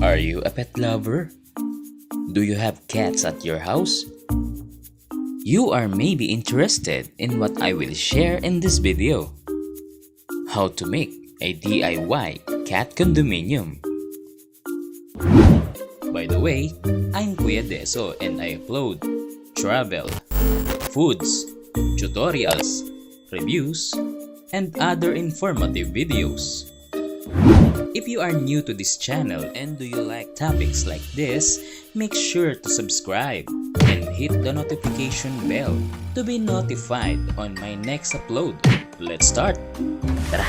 Are you a pet lover? Do you have cats at your house? You are maybe interested in what I will share in this video. How to make a DIY cat condominium. By the way, I'm Kuya Deso and I upload travel, foods, tutorials, reviews, and other informative videos. If you are new to this channel and do you like topics like this, make sure to subscribe and hit the notification bell to be notified on my next upload. Let's start! Tara!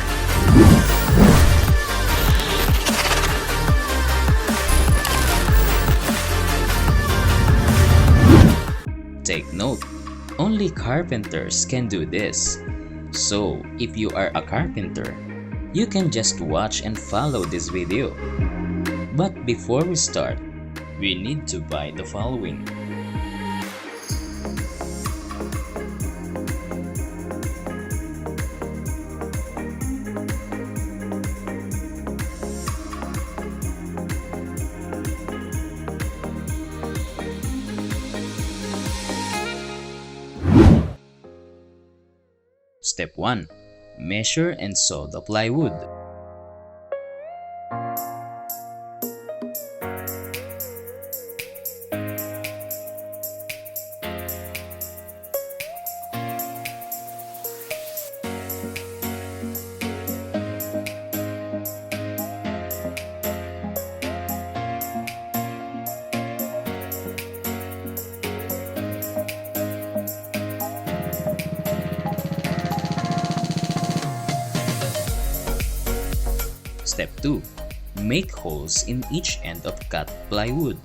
Take note, only carpenters can do this. So, if you are a carpenter, you can just watch and follow this video. But before we start, we need to buy the following. Step 1. Measure and saw the plywood. Step 2. Make holes in each end of cut plywood.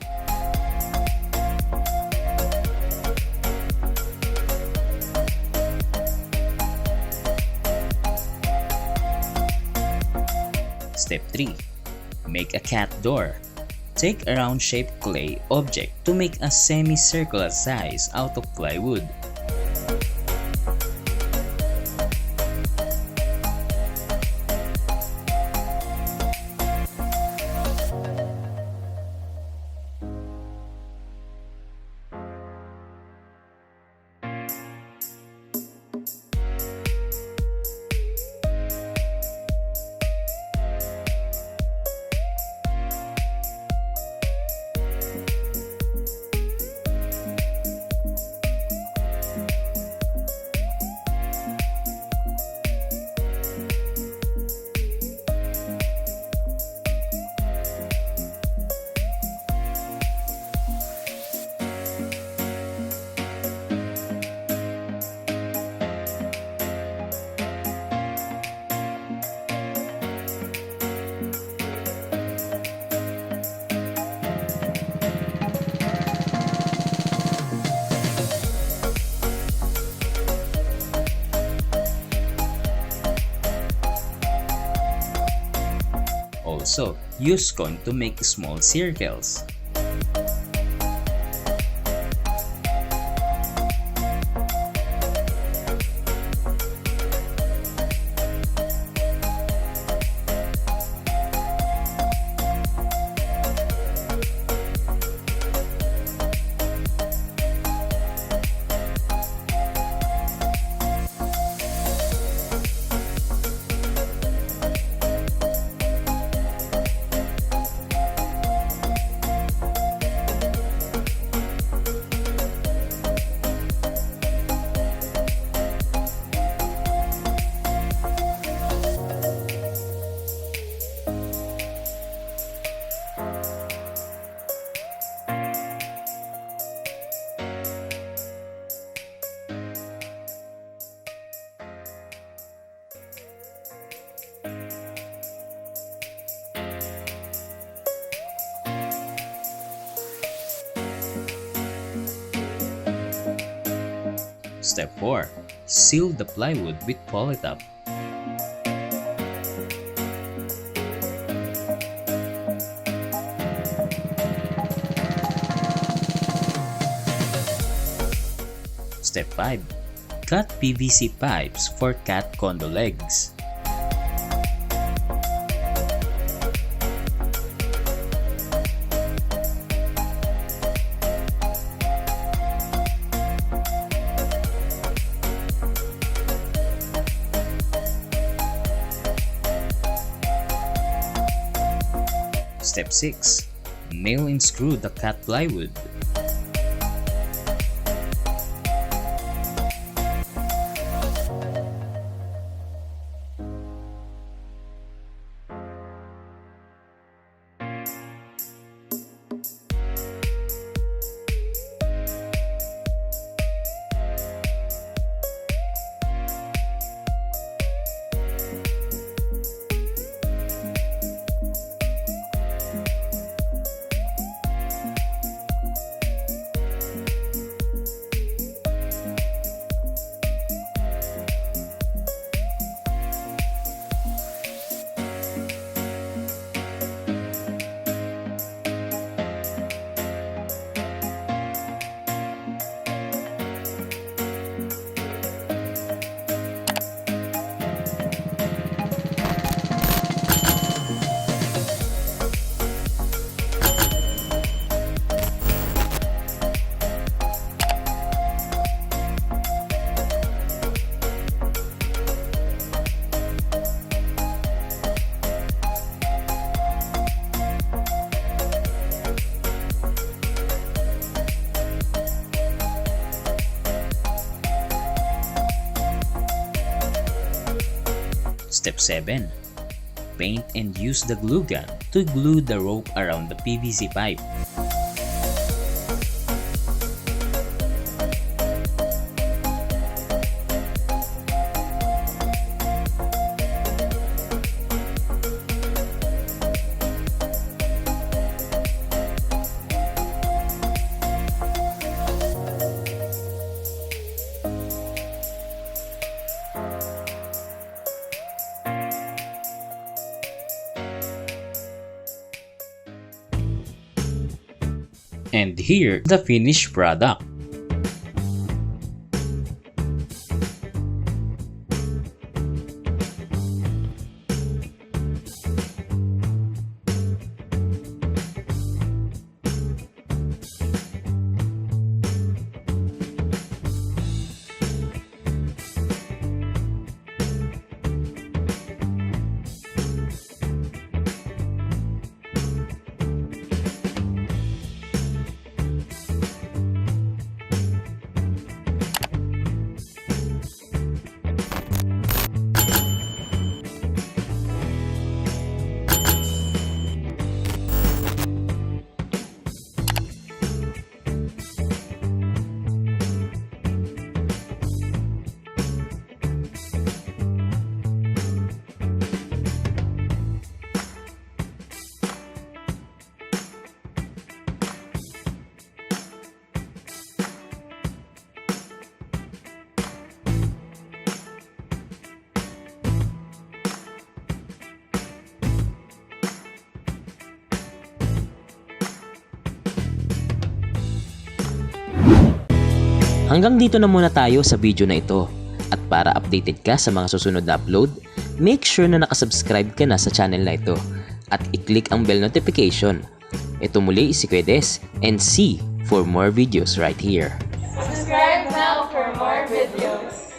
Step 3. Make a cat door. Take a round-shaped clay object to make a semicircular size out of plywood. Also, use cone to make small circles. Step 4. Seal the plywood with polytop. Step 5. Cut PVC pipes for cat condo legs. Step 6. Nail and screw the cat plywood. Step 7. Paint and use the glue gun to glue the rope around the PVC pipe. And here, the finished product. Hanggang dito na muna tayo sa video na ito. At para updated ka sa mga susunod na upload, make sure na nakasubscribe ka na sa channel na ito at i-click ang bell notification. Ito muli si Kuya Des and see for more videos right here. Subscribe now for more videos.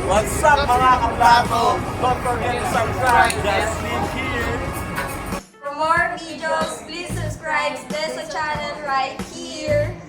What's up mga kaplato? Don't forget to subscribe. Just click here. For more videos, please subscribe to Deso channel right here.